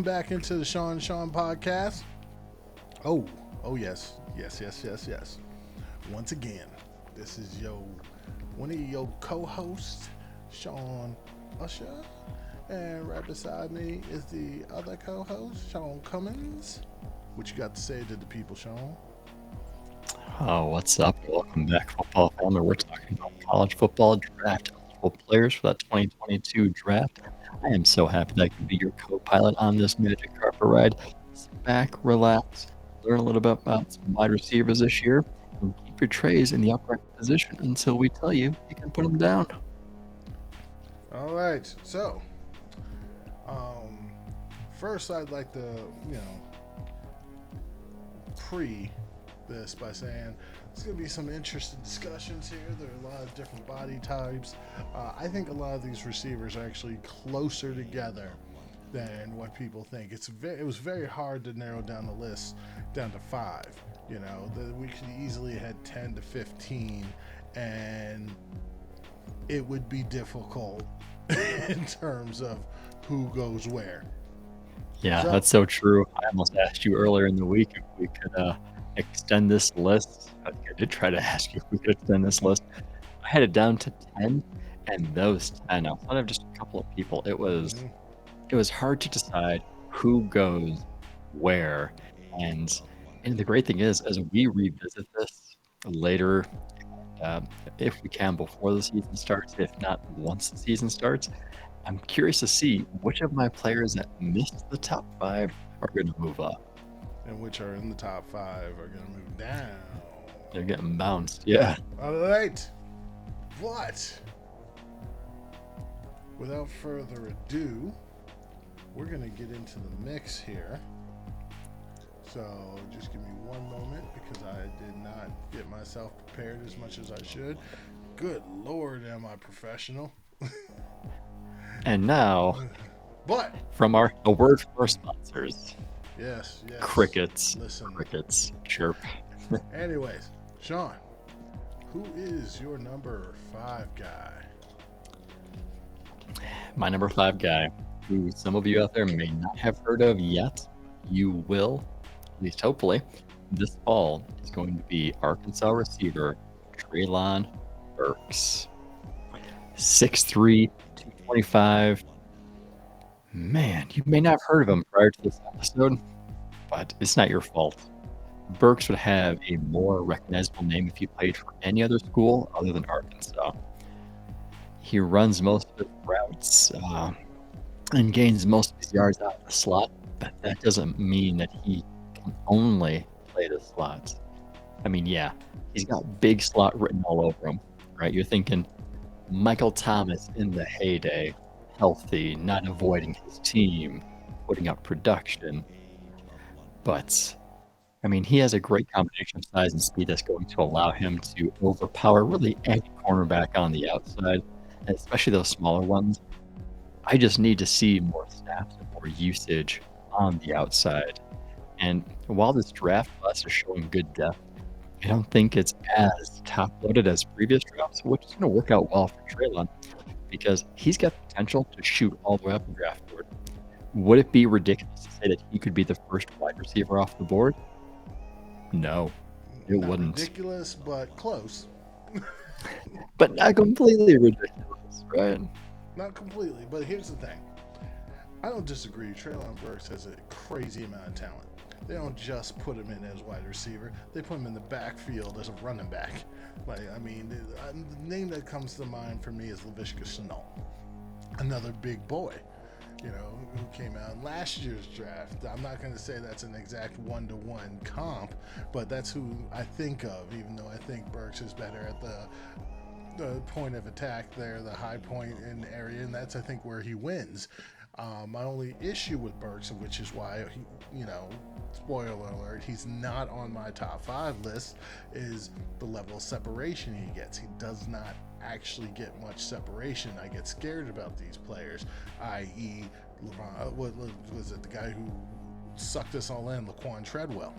Welcome back into the Sean podcast. Oh, yes. Once again, this is one of your co-hosts, Sean Usher, and right beside me is the other co-host, Sean Cummins. What you got to say to the people, Sean? Oh, what's up? Welcome back, football family. We're talking about college football draft eligible players for that 2022 draft. I am so happy that I can be your co-pilot on this magic carpet ride. Sit back, relax, learn a little bit about some wide receivers this year, and keep your trays in the upright position until we tell you you can put them down. All right, so first I'd like to, pre this by saying there's going to be some interesting discussions here. There are a lot of different body types. I think a lot of these receivers are actually closer together than what people think. It was very hard to narrow down the list down to 5. We could easily had 10 to 15, and it would be difficult in terms of who goes where. Yeah, that's so true. I almost asked you earlier in the week if we could extend this list. I did try to ask you if we could extend this list. I had it down to 10, and those 10, outside of just a couple of people, it was hard to decide who goes where. And the great thing is, as we revisit this later, if we can before the season starts, if not once the season starts, I'm curious to see which of my players that missed the top 5 are going to move up. And which are in the top 5 are going to move down. They're getting bounced, yeah. All right. But without further ado, we're going to get into the mix here. So just give me one moment because I did not get myself prepared as much as I should. Good Lord, am I professional? And now, but from a word from our sponsors. Yes. Crickets. Listen. Crickets. Chirp. Anyways, Sean, who is your number 5 guy? My number 5 guy, who some of you out there may not have heard of yet, you will, at least hopefully, this fall is going to be Arkansas receiver Treylon Burks. 6'3", 225. Man, you may not have heard of him prior to this episode, but it's not your fault. Burks would have a more recognizable name if he played for any other school other than Arkansas. He runs most of his routes and gains most of his yards out of the slot, but that doesn't mean that he can only play the slots. I mean, yeah, he's got big slot written all over him, right? You're thinking Michael Thomas in the heyday, healthy, not avoiding his team, putting up production. But, I mean, he has a great combination of size and speed that's going to allow him to overpower really any cornerback on the outside, and especially those smaller ones. I just need to see more snaps and more usage on the outside. And while this draft class is showing good depth, I don't think it's as top-loaded as previous drafts, which is going to work out well for Treylon because he's got potential to shoot all the way up the draft board. Would it be ridiculous to say that he could be the first wide receiver off the board? No, it Not wouldn't. Ridiculous, but close. But not completely ridiculous, right? Not completely, but here's the thing. I don't disagree. Treylon Burks has a crazy amount of talent. They don't just put him in as wide receiver. They put him in the backfield as a running back. The name that comes to mind for me is Laviska Shenault, another big boy, who came out in last year's draft. I'm not going to say that's an exact one-to-one comp, but that's who I think of, even though I think Burks is better at the point of attack there, the high point in the area, and that's, I think, where he wins. My only issue with Burks, which is why spoiler alert, he's not on my top 5 list, is the level of separation he gets. He does not actually get much separation. I get scared about these players, i.e., what was it, the guy who sucked us all in, Laquan Treadwell.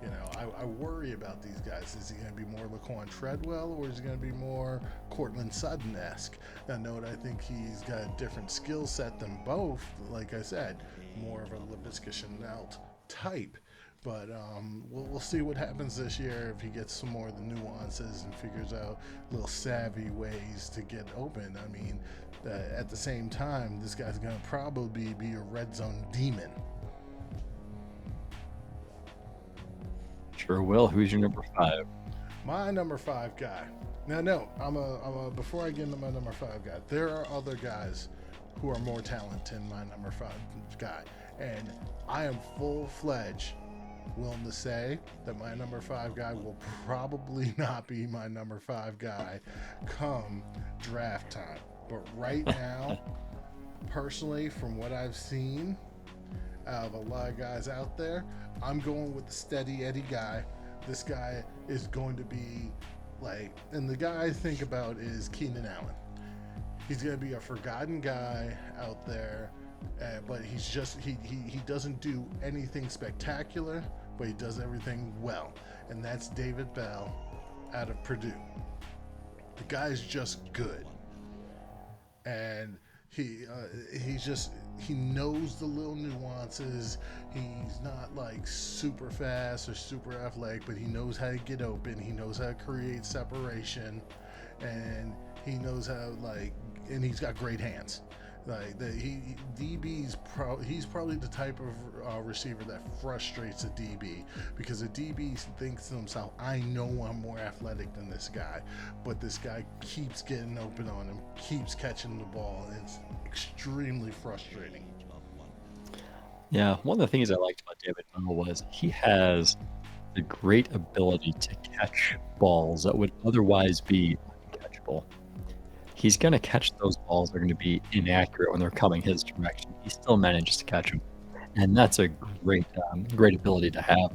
You know, I worry about these guys. Is he going to be more Laquan Treadwell, or is he going to be more Cortland Sutton-esque? I know that I think he's got a different skill set than both. Like I said, more of a Laviska Shenault type. But we'll see what happens this year if he gets some more of the nuances and figures out little savvy ways to get open. I mean, at the same time, this guy's going to probably be a red zone demon. Sure will. Who's your number 5? My number 5 guy. Now, no, before I get into my number 5 guy, there are other guys who are more talented than my number 5 guy. And I am full-fledged willing to say that my number 5 guy will probably not be my number 5 guy come draft time. But right now, personally, from what I've seen out of a lot of guys out there, I'm going with the steady Eddie guy. This guy is going to be like, and the guy I think about is Keenan Allen. He's going to be a forgotten guy out there, but he's just, he doesn't do anything spectacular, but he does everything well. And that's David Bell out of Purdue. The guy's just good. And he knows the little nuances. He's not like super fast or super athletic, but he knows how to get open. He knows how to create separation, and he knows how and he's got great hands. He's probably the type of receiver that frustrates a DB, because a DB thinks to himself, I know I'm more athletic than this guy, but this guy keeps getting open on him, keeps catching the ball, and it's extremely frustrating. Yeah, one of the things I liked about David Bell was he has the great ability to catch balls that would otherwise be uncatchable. He's going to catch those balls that are going to be inaccurate when they're coming his direction. He still manages to catch them. And that's a great ability to have.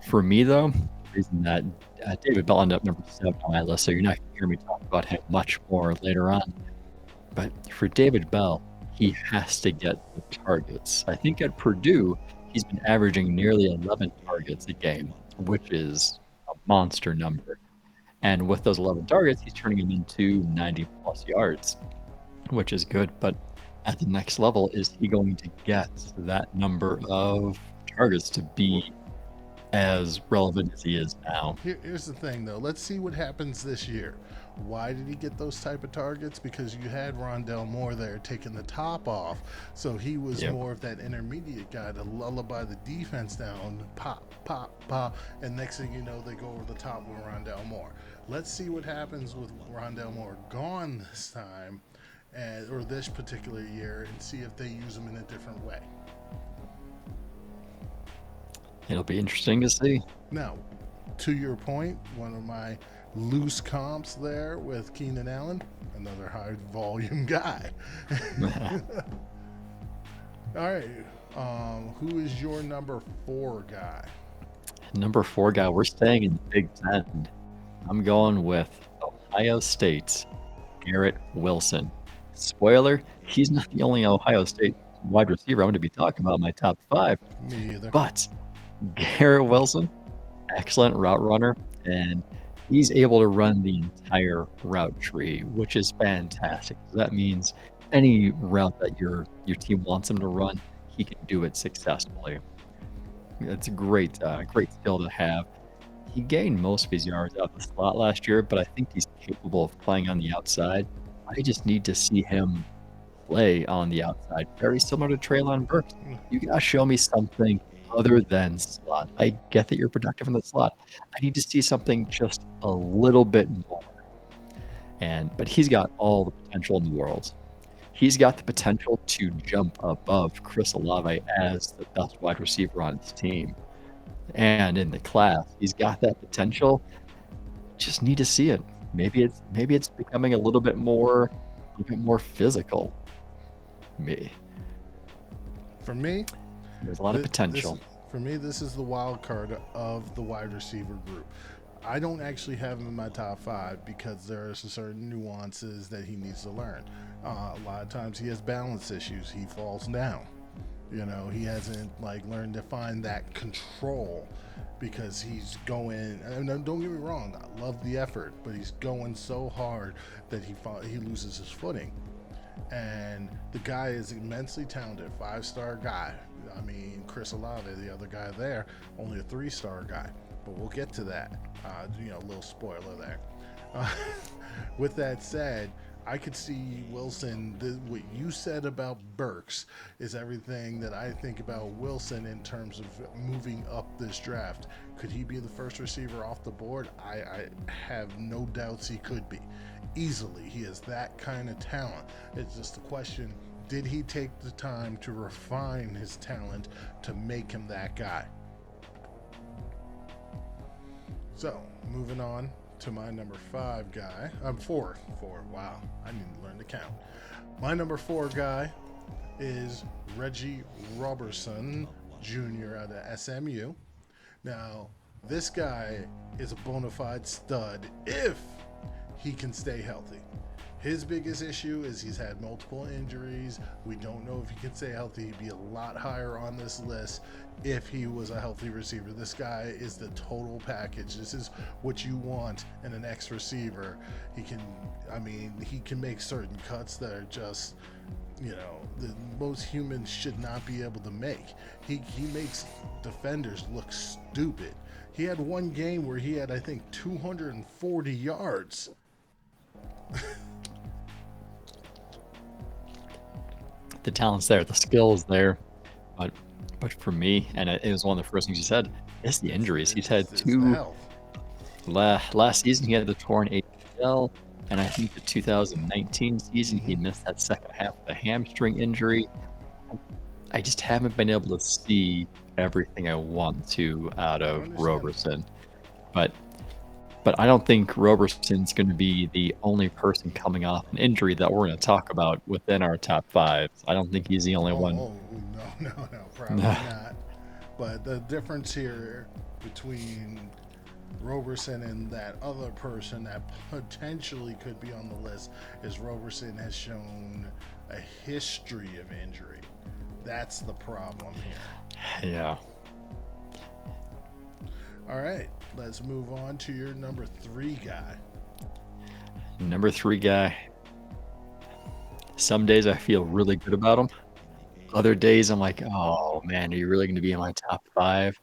For me, though, the reason that David Bell ended up number 7 on my list, so you're not going to hear me talk about him much more later on. But for David Bell, he has to get the targets. I think at Purdue, he's been averaging nearly 11 targets a game, which is a monster number. And with those 11 targets, he's turning them into 90-plus yards, which is good. But at the next level, is he going to get that number of targets to be as relevant as he is now? Here's the thing, though. Let's see what happens this year. Why did he get those type of targets? Because you had Rondell Moore there taking the top off, so he was more of that intermediate guy to lullaby the defense down, pop, pop, pop, and next thing you know, they go over the top with Rondell Moore. Let's see what happens with Rondell Moore gone this time, or this particular year, and see if they use him in a different way. It'll be interesting to see. Now, to your point, one of my loose comps there with Keenan Allen, another high volume guy. All right, who is your number 4 guy? Number 4 guy, we're staying in the Big Ten. I'm going with Ohio State's Garrett Wilson. Spoiler, he's not the only Ohio State wide receiver I'm going to be talking about in my top 5. Me either. But Garrett Wilson, excellent route runner, and he's able to run the entire route tree, which is fantastic. That means any route that your team wants him to run, he can do it successfully. It's a great skill to have. He gained most of his yards out of the slot last year, but I think he's capable of playing on the outside. I just need to see him play on the outside, very similar to Treylon Burks. You gotta show me something other than slot. I get that you're productive in the slot. I need to see something just a little bit more. But he's got all the potential in the world. He's got the potential to jump above Chris Olave as the best wide receiver on his team. And in the class, he's got that potential. Just need to see it. Maybe it's becoming a little bit more physical. For me, there's a lot of potential. For me, this is the wild card of the wide receiver group. I don't actually have him in my top 5 because there are certain nuances that he needs to learn. A lot of times he has balance issues. He falls down. You know, he hasn't learned to find that control. because he's going. And don't get me wrong, I love the effort, but he's going so hard that he loses his footing. And the guy is immensely talented, 5-star guy. I mean, Chris Olave, the other guy there, only a 3-star guy. But we'll get to that. A little spoiler there. Uh, with that said, I could see Wilson. What you said about Burks is everything that I think about Wilson in terms of moving up this draft. Could he be the first receiver off the board? I have no doubts he could be. Easily. He has that kind of talent. It's just a question, did he take the time to refine his talent to make him that guy? So, moving on to my number 5 guy. I'm 4. Wow, I need to learn to count. My number 4 guy is Reggie Robinson Jr. out of SMU. Now, this guy is a bona fide stud if he can stay healthy. His biggest issue is he's had multiple injuries. We don't know if he can stay healthy. He'd be a lot higher on this list if he was a healthy receiver. This guy is the total package. This is what you want in an X receiver. He can make certain cuts that are just, that most humans should not be able to make. He makes defenders look stupid. He had one game where he had, I think, 240 yards. The talent's there, the skill's there, but for me, and it was one of the first things you said, it's the injuries. He's had two. Last season he had the torn ACL, and I think the 2019 season he missed that second half of the hamstring injury. I just haven't been able to see everything I want to out of Roberson, but I don't think Roberson's going to be the only person coming off an injury that we're going to talk about within our top 5. I don't think he's the only one. No, probably not. But the difference here between Roberson and that other person that potentially could be on the list is Roberson has shown a history of injury. That's the problem here. Yeah. All right, let's move on to your number 3 guy. Number 3 guy. Some days I feel really good about him. Other days I'm like, oh man, are you really going to be in my top 5?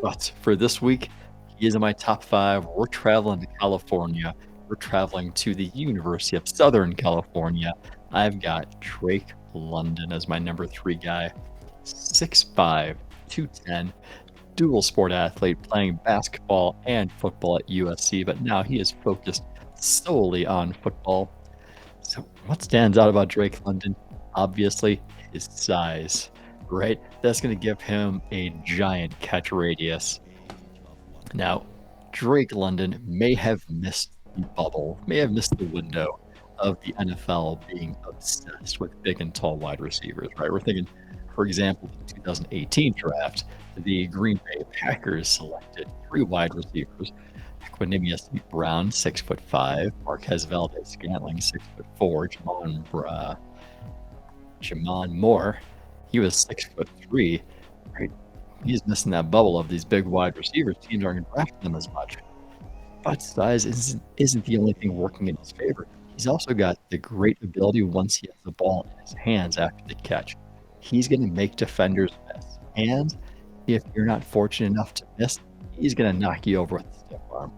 But for this week, he is in my top 5. We're traveling to California. We're traveling to the University of Southern California. I've got Drake London as my number 3 guy. 6'5", 210. Dual sport athlete playing basketball and football at USC, but now he is focused solely on football. So what stands out about Drake London? Obviously, his size, right? That's going to give him a giant catch radius. Now, Drake London may have missed the bubble, may have missed the window of the NFL being obsessed with big and tall wide receivers, right? We're thinking, for example, the 2018 draft, the Green Bay Packers selected 3 wide receivers: Equanimous Brown, 6'5", Marquez Valdez-Scantling, 6'4", Jamon Moore, he was 6'3". Right? He's missing that bubble of these big wide receivers. Teams aren't drafting them as much. But size isn't the only thing working in his favor. He's also got the great ability once he has the ball in his hands after the catch. He's going to make defenders miss. And if you're not fortunate enough to miss, he's going to knock you over with a stiff arm.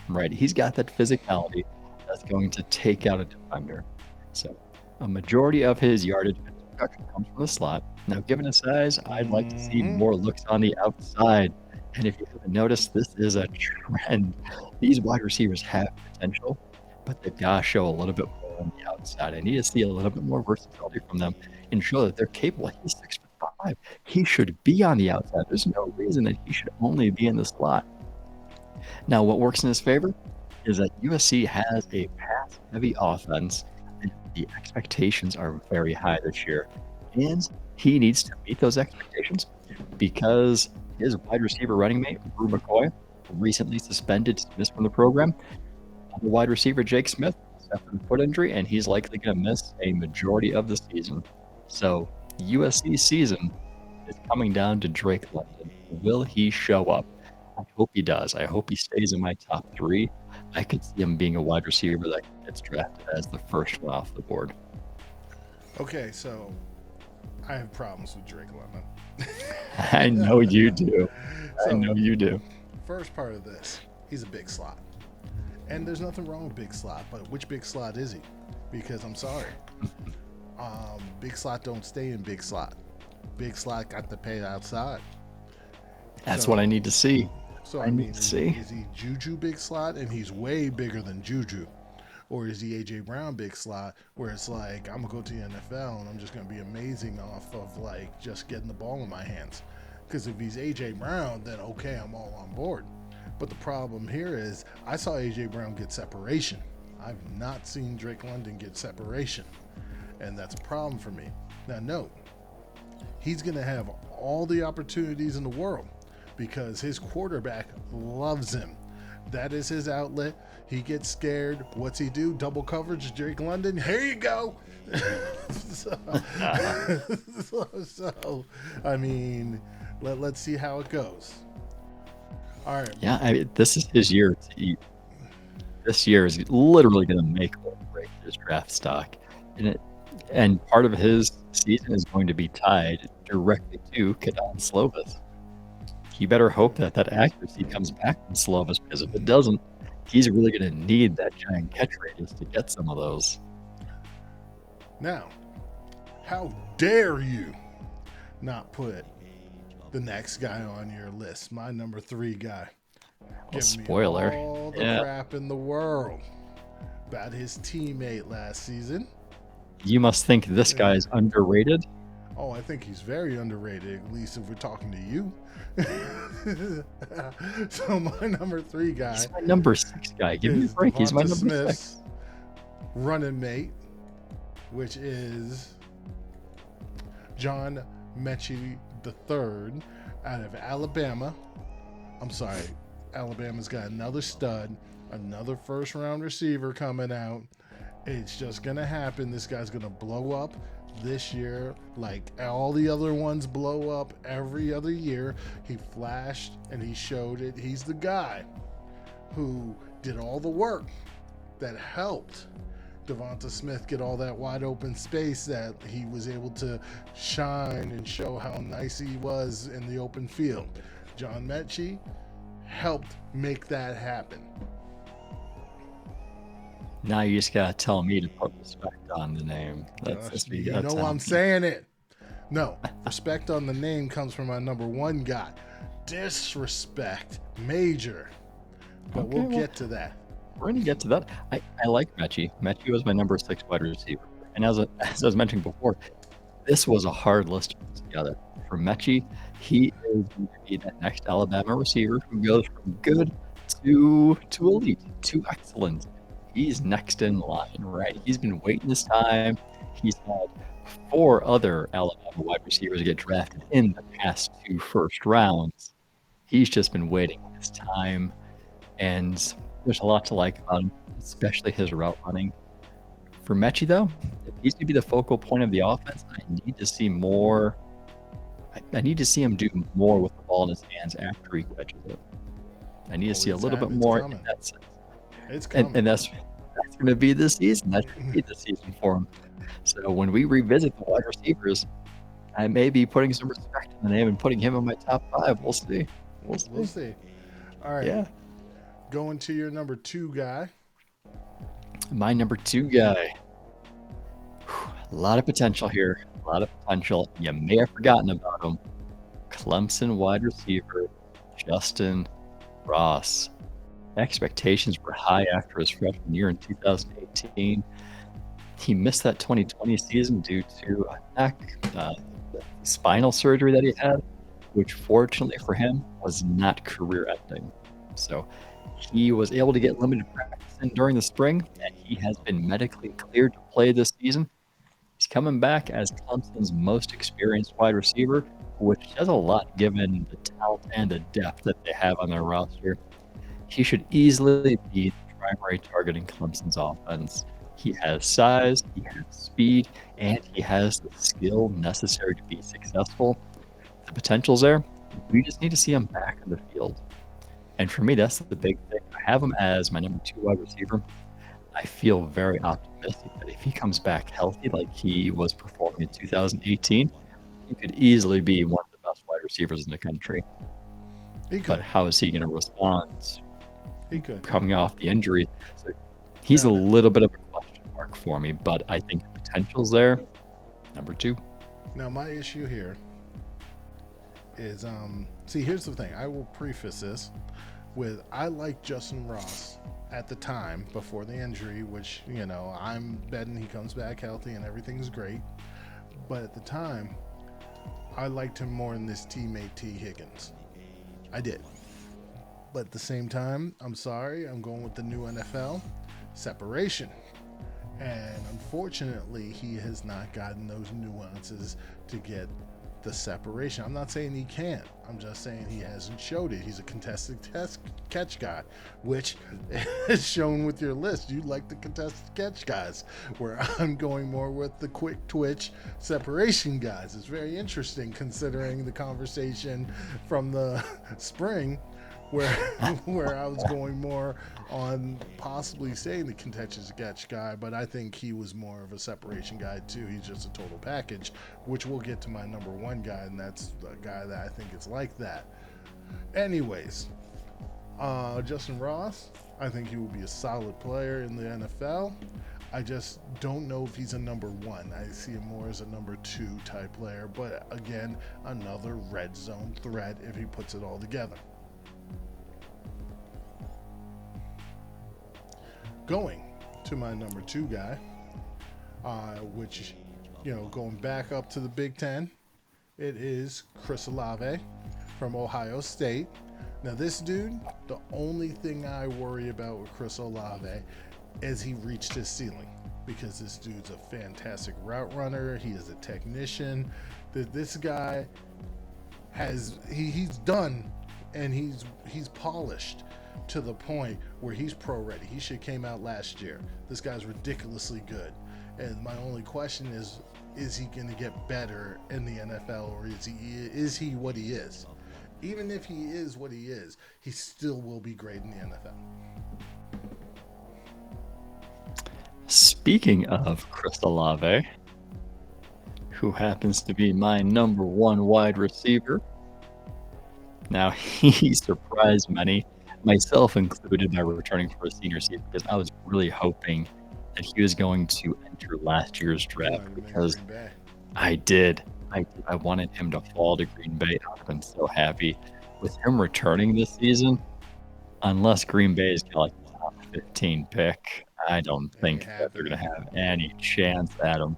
Right? He's got that physicality that's going to take out a defender. So a majority of his yardage and production comes from the slot. Now, given his size, I'd like to see more looks on the outside. And if you haven't noticed, this is a trend. These wide receivers have potential, but they've got to show a little bit more on the outside. I need to see a little bit more versatility from them and show that they're capable. He's 6'5". He should be on the outside. There's no reason that he should only be in the slot. Now, what works in his favor is that USC has a pass-heavy offense, and the expectations are very high this year. And he needs to meet those expectations because his wide receiver running mate, Brew McCoy, recently suspended, dismissed from the program. The wide receiver, Jake Smith, suffered a foot injury, and he's likely going to miss a majority of the season. So USC's season is coming down to Drake London. Will he show up? I hope he does. I hope he stays in my top 3. I could see him being a wide receiver that gets drafted as the first one off the board. Okay, so I have problems with Drake London. I know you do. I So, know you do. first part of this, he's a big slot. And there's nothing wrong with big slot, but which big slot is he? Because I'm sorry. Big slot don't stay in big slot. Big slot got to pay outside. That's So- what I need to see. So, I need to see. is he Juju big slot and he's way bigger than Juju? Or is he A.J. Brown big slot where it's like, I'm going to go to the NFL and I'm just going to be amazing off of like just getting the ball in my hands? Because if he's A.J. Brown, then okay, I'm all on board. But the problem here is I saw A.J. Brown get separation. I've not seen Drake London get separation. And that's a problem for me. Now, note, he's going to have all the opportunities in the world because his quarterback loves him. That is his outlet. He gets scared. What's he do? Double coverage, Drake London. Here you go. so, I mean, let's see how it goes. All right. Yeah, this is his year to eat. This year is literally going to make or break his draft stock. And part of his season is going to be tied directly to Kadon Slovis. You better hope that accuracy comes back from Slovis, because if it doesn't, he's really going to need that giant catch radius to get some of those. Now, how dare you not put the next guy on your list, my number 3 guy. Give Spoiler. me all the crap in the world about his teammate last season. You must think this guy is underrated. Oh, I think he's very underrated, at least if we're talking to you. So my number 3 guy. He's my number 6 guy. Give me a break. He's my Devonta number Smith's 6. running mate, which is John Metchi III out of Alabama. I'm sorry, Alabama's got another stud, another first-round receiver coming out. It's just going to happen. This guy's going to blow up this year like all the other ones blow up every other year. He flashed and he showed it. He's the guy who did all the work that helped Devonta Smith get all that wide open space, that he was able to shine and show how nice he was in the open field. John Metchi helped make that happen. Now you just gotta tell me to put respect on the name. You know I'm saying it. No, respect on the name comes from my number 1 guy. Disrespect, major. But Okay, we'll get to that. We're gonna get to that. I like Metchi. Metchi was my number 6 wide receiver, and as I was mentioning before, this was a hard list to put together. For Metchi, he is going to be that next Alabama receiver who goes from good to elite to excellent. He's next in line, right? He's been waiting his time. He's had 4 other Alabama wide receivers get drafted in the past 2 first rounds. He's just been waiting his time, and there's a lot to like about him, especially his route running. For Metchi, though, if he's going to be the focal point of the offense, I need to see more. I need to see him do more with the ball in his hands after he catches it. I need to see a little bit more in that sense. It's coming. And that's going to be this season. That's going to be the season for him. So when we revisit the wide receivers, I may be putting some respect in the name and putting him in my top 5. We'll see. We'll see. All right. Yeah. Going to your number 2 guy. My number 2 guy. A lot of potential here. A lot of potential. You may have forgotten about him. Clemson wide receiver Justin Ross. Expectations were high after his freshman year in 2018. He missed that 2020 season due to a neck spinal surgery that he had, which fortunately for him was not career-ending. So he was able to get limited practice in during the spring, and he has been medically cleared to play this season. He's coming back as Clemson's most experienced wide receiver, which says a lot given the talent and the depth that they have on their roster. He should easily be the primary target in Clemson's offense. He has size, he has speed, and he has the skill necessary to be successful. The potential's there. We just need to see him back in the field. And for me, that's the big thing. I have him as my number 2 wide receiver. I feel very optimistic that if he comes back healthy like he was performing in 2018, he could easily be one of the best wide receivers in the country. He But could. how is he going to respond He could. coming off the injury? So he's a little bit of a question mark for me, but I think the potential's there. Number 2. Now my issue here is see, here's the thing. I will preface this with I like Justin Ross at the time before the injury, which, I'm betting he comes back healthy and everything's great. But at the time, I liked him more than this teammate T. Higgins. I did. But at the same time, I'm sorry, I'm going with the new NFL separation. And unfortunately, he has not gotten those nuances to get the separation. I'm not saying he can't. I'm just saying he hasn't showed it. He's a contested catch guy, which is shown with your list. You like the contested catch guys, where I'm going more with the quick twitch separation guys. It's very interesting considering the conversation from the spring where I was going more on possibly saying the contentious catch guy, but I think he was more of a separation guy too. He's just a total package, which we'll get to my number 1 guy, and that's the guy that I think is like that. Anyways, Justin Ross, I think he will be a solid player in the NFL. I just don't know if he's a number 1. I see him more as a number 2 type player, but again, another red zone threat if he puts it all together. Going to my number 2 guy, which, going back up to the Big Ten, it is Chris Olave from Ohio State. Now, this dude, the only thing I worry about with Chris Olave is he reached his ceiling, because this dude's a fantastic route runner. He is a technician. This guy he's done, and he's polished to the point where he's pro ready. He should came out last year. This guy's ridiculously good. And my only question is he going to get better in the NFL, or is he what he is? Even if he is what he is, he still will be great in the NFL. Speaking of Chris Olave, who happens to be my number 1 wide receiver, now he surprised many, myself included, by returning for a senior season, because I was really hoping that he was going to enter last year's draft, because I did. I wanted him to fall to Green Bay. I would have been so happy with him returning this season. Unless Green Bay's got like a top 15 pick, I don't think that they're going to have any chance at him.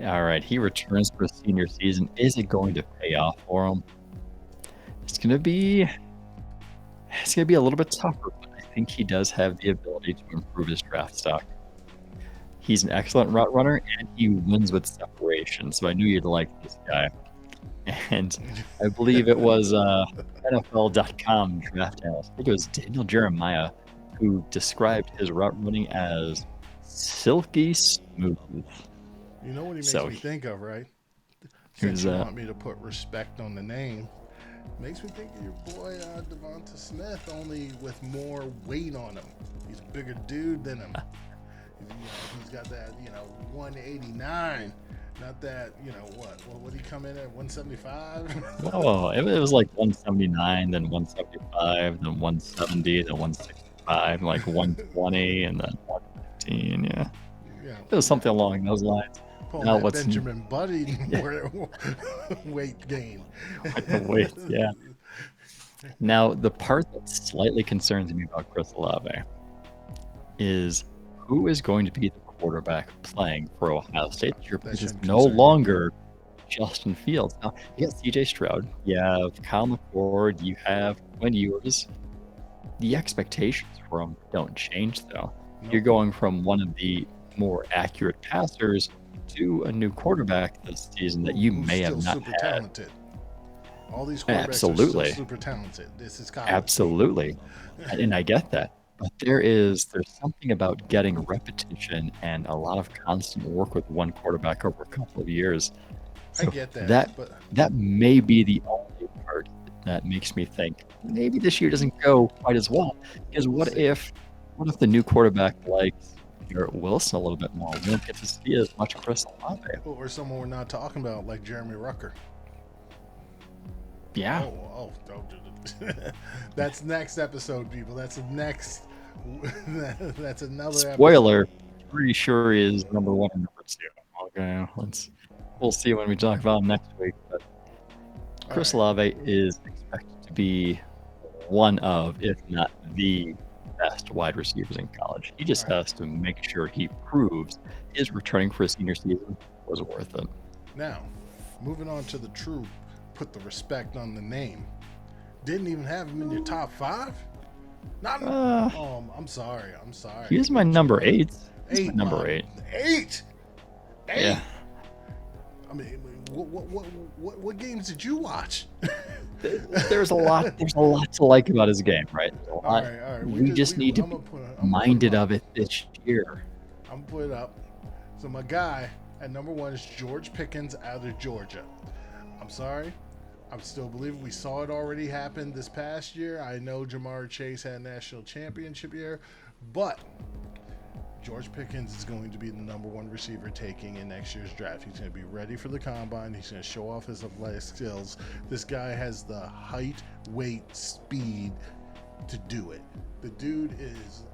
All right, he returns for a senior season. Is it going to pay off for him? It's going to be a little bit tougher, but I think he does have the ability to improve his draft stock. He's an excellent route runner, and he wins with separation, so I knew you'd like this guy. And I believe it was NFL.com draft analyst, I think it was Daniel Jeremiah, who described his route running as silky smooth. You know what he makes me think of, right? Since you want me to put respect on the name, makes me think of your boy Devonta Smith, only with more weight on him. He's a bigger dude than him. He's got that, 189. Not that, what did he come in at, 175? Oh, it was like 179, then 175, then 170, then 165, like 120, and then 115, yeah. It was something along those lines. Now what's Benjamin Buddy weight gain. The weight, yeah. Now, the part that slightly concerns me about Chris Olave is who is going to be the quarterback playing for Ohio State this year, because it's no longer Justin Fields. Now, you got CJ Stroud, you have Kyle McCord, you have Quinn Ewers. The expectations for him don't change, though. Nope. You're going from one of the more accurate passers to a new quarterback this season that you may have not super had. Talented. All these quarterbacks are still super talented. This is college. Absolutely. And I get that. But there's something about getting repetition and a lot of constant work with one quarterback over a couple of years. So I get that. That may be the only part. that makes me think maybe this year doesn't go quite as well. Because what if the new quarterback likes Garrett Wilson a little bit more? We don't get to see as much Chris Olave. Or someone we're not talking about, like Jeremy Rucker. Yeah. Oh, don't do it. That's next episode, people. That's the next. That's another Spoiler. Pretty sure he is number 1 and number 2. Okay, we'll see when we talk about him next week. But Chris Olave is expected to be one of, if not the best wide receivers in college. He just has to make sure he proves his returning for his senior season was worth it. Now, moving on to the true, put the respect on the name. Didn't even have him in your top 5? Not. I'm sorry. He's my number 8. Number 8. 8. Yeah. I mean, what games did you watch? There's a lot to like about his game, right? All right. We just need to be minded of it this year. I'm gonna put it up. So my guy at number 1 is George Pickens out of Georgia. I'm sorry. I'm still believing we saw it already happen this past year. I know Jamar Chase had a national championship year, but George Pickens is going to be the number 1 receiver taking in next year's draft. He's going to be ready for the combine. He's going to show off his athletic skills. This guy has the height, weight, speed to do it. The dude is,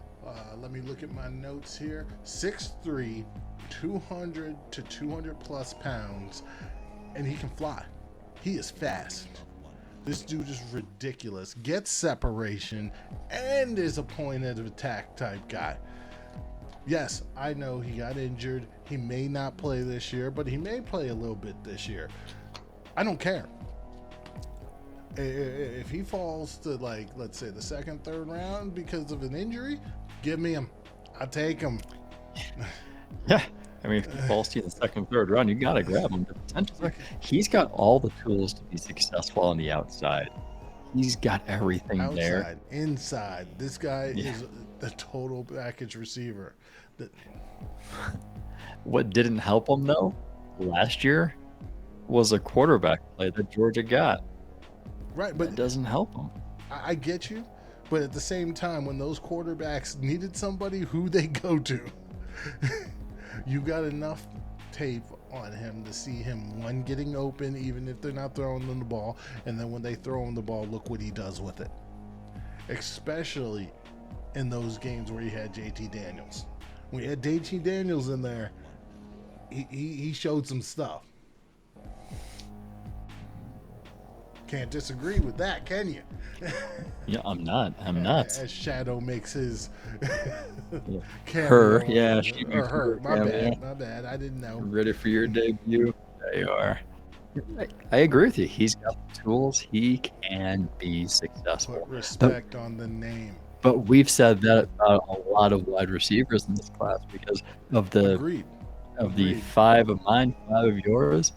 let me look at my notes here, 6'3", 200 to 200 plus pounds, and he can fly. He is fast. This dude is ridiculous. Gets separation and is a point of attack type guy. Yes, I know he got injured. He may not play this year, but he may play a little bit this year. I don't care. If he falls to, like, let's say the 2nd, 3rd round because of an injury, give me him. I'll take him. Yeah. I mean, if he falls to you in the 2nd, 3rd round, you got to grab him. He's got all the tools to be successful on the outside. He's got everything outside, there. Inside. This guy is the total package receiver. What didn't help him, though, last year was a quarterback play that Georgia got. Right, but it doesn't help him. I get you, but at the same time, when those quarterbacks needed somebody, who they go to? You got enough tape on him to see him, one, getting open, even if they're not throwing them the ball, and then when they throw him the ball, look what he does with it. Especially in those games where he had JT Daniels. When he had JT Daniels in there, he showed some stuff. Can't disagree with that, can you? Yeah, I'm not. As Shadow makes his her, My bad. I didn't know. Ready for your debut? There you are. I agree with you. He's got the tools. He can be successful. Put respect on the name. But we've said that about a lot of wide receivers in this class because of the Agreed. the 5 of mine, 5 of yours.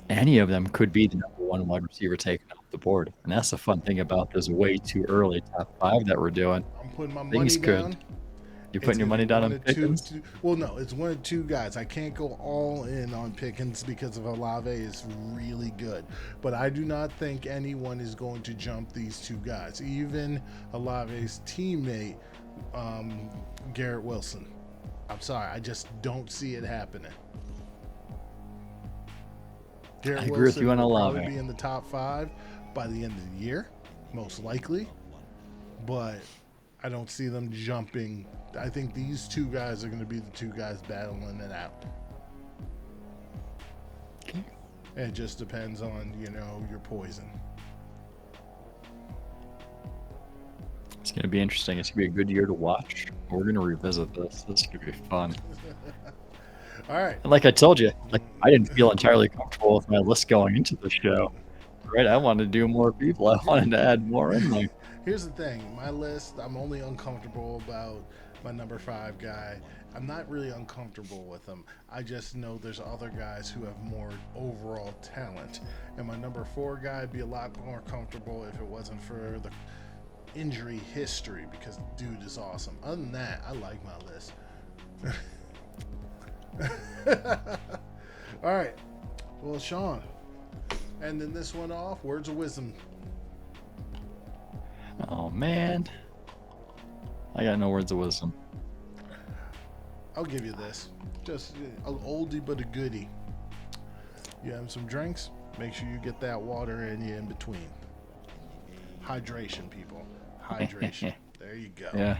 Any of them could be the number 1 wide receiver taken off the board. And that's the fun thing about this way too early top 5 that we're doing. I'm putting my money down. You're putting your money down on Pickens? Well, no, it's 1 of 2 guys. I can't go all in on Pickens because of Olave is really good. But I do not think anyone is going to jump these 2 guys. Even Olave's teammate, Garrett Wilson. I'm sorry, I just don't see it happening. Garrett I agree with you on will Olave. probably be in the top 5 by the end of the year, most likely. But I don't see them jumping. I think these 2 guys are going to be the 2 guys battling it out. Okay. And it just depends on, your poison. It's going to be interesting. It's going to be a good year to watch. We're going to revisit this. This is going to be fun. All right. And like I told you, I didn't feel entirely comfortable with my list going into the show. Right? I wanted to do more people. I wanted to add more in there. Here's the thing. My list, I'm only uncomfortable about my number 5 guy. I'm not really uncomfortable with him. I just know there's other guys who have more overall talent. And my number 4 guy would be a lot more comfortable if it wasn't for the injury history, because the dude is awesome. Other than that, I like my list. All right. Well, Sean, ending this one off, words of wisdom Oh man, I got no words of wisdom. I'll give you this. Just an oldie but a goodie. You have some drinks, make sure you get that water in you in between. Hydration, people. Hydration. There you go. Yeah.